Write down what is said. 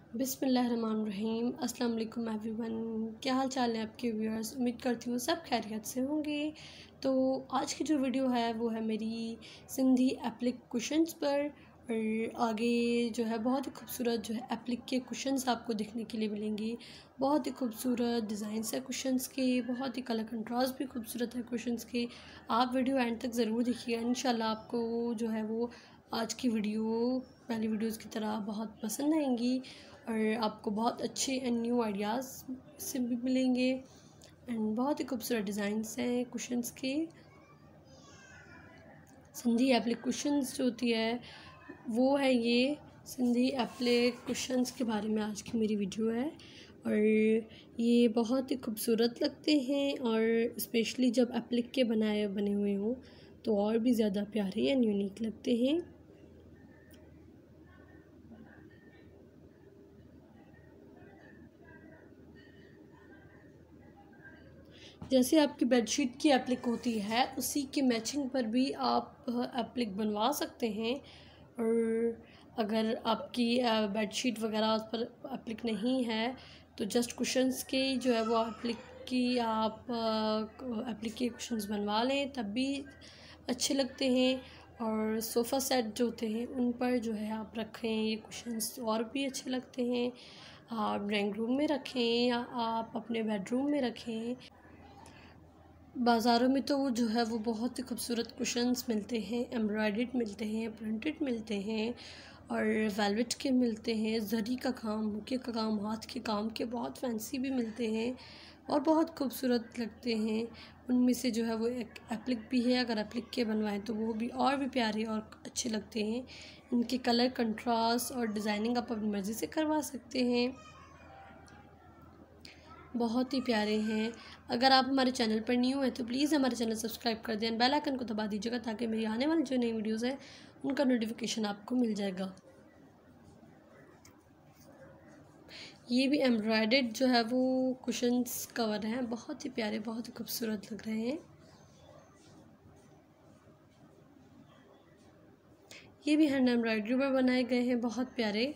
बिस्मिल्लाहिर्रहमानिर्रहीम। अस्सलाम वालेकुम एवरीवन। क्या हाल चाल है आपके व्यूअर्स। उम्मीद करती हूँ सब खैरियत से होंगे। तो आज की जो वीडियो है वो है मेरी सिंधी एप्लिक क्वेश्चंस पर। और आगे जो है बहुत ही खूबसूरत जो है एप्लिक के क्वेश्चंस आपको देखने के लिए मिलेंगे। बहुत ही खूबसूरत डिज़ाइंस है क्वेश्चंस के, बहुत ही कलर कंट्रास्ट भी खूबसूरत है क्वेश्चंस के। आप वीडियो एंड तक ज़रूर देखिएगा, इंशाल्लाह आपको जो है वो आज की वीडियो पहली वीडियोज़ की तरह बहुत पसंद आएंगी और आपको बहुत अच्छे एंड न्यू आइडियाज़ से भी मिलेंगे। एंड बहुत ही खूबसूरत डिज़ाइंस हैं क्वेश्चंस के। सिंधी एप्लिक क्वेश्चंस जो होती है वो है ये सिंधी एप्लिक क्वेश्चंस के बारे में आज की मेरी वीडियो है। और ये बहुत ही खूबसूरत लगते हैं और स्पेशली जब एप्लिक के बने हुए हों तो और भी ज़्यादा प्यारे एंड यूनिक लगते हैं। जैसे आपकी बेडशीट की एप्लिक होती है उसी की मैचिंग पर भी आप एप्लिक बनवा सकते हैं। और अगर आपकी बेडशीट वगैरह उस पर एप्लिक नहीं है तो जस्ट कुशन्स के जो है वो एप्लिक की आप एप्लिक के कुशन्स बनवा लें तब भी अच्छे लगते हैं। और सोफ़ा सेट जो होते हैं उन पर जो है आप रखें ये कुशन्स और भी अच्छे लगते हैं। आप ड्राइंग रूम में रखें या आप अपने बेडरूम में रखें। बाज़ारों में तो वो जो है वो बहुत ही खूबसूरत कुशन्स मिलते हैं, एम्ब्रॉयडर्ड मिलते हैं, प्रिंटेड मिलते हैं और वेलवेट के मिलते हैं, ज़री का काम, हुक्के का काम, हाथ के काम के बहुत फैंसी भी मिलते हैं और बहुत खूबसूरत लगते हैं। उनमें से जो है वो एक एप्लिक भी है, अगर एप्लिक के बनवाएं तो वो भी और भी प्यारे और अच्छे लगते हैं। इनके कलर कंट्रास्ट और डिज़ाइनिंग आप अपनी मर्ज़ी से करवा सकते हैं, बहुत ही प्यारे हैं। अगर आप हमारे चैनल पर न्यू हैं तो प्लीज़ हमारे चैनल सब्सक्राइब कर दें, बेल आइकन को दबा दीजिएगा ताकि मेरी आने वाली जो नई वीडियोज़ हैं उनका नोटिफिकेशन आपको मिल जाएगा। ये भी एम्ब्रॉयडर्ड जो है वो कुशन्स कवर हैं, बहुत ही प्यारे, बहुत ही खूबसूरत लग रहे हैं। ये भी हैंड एम्ब्रॉयडरी पर बनाए गए हैं, बहुत प्यारे।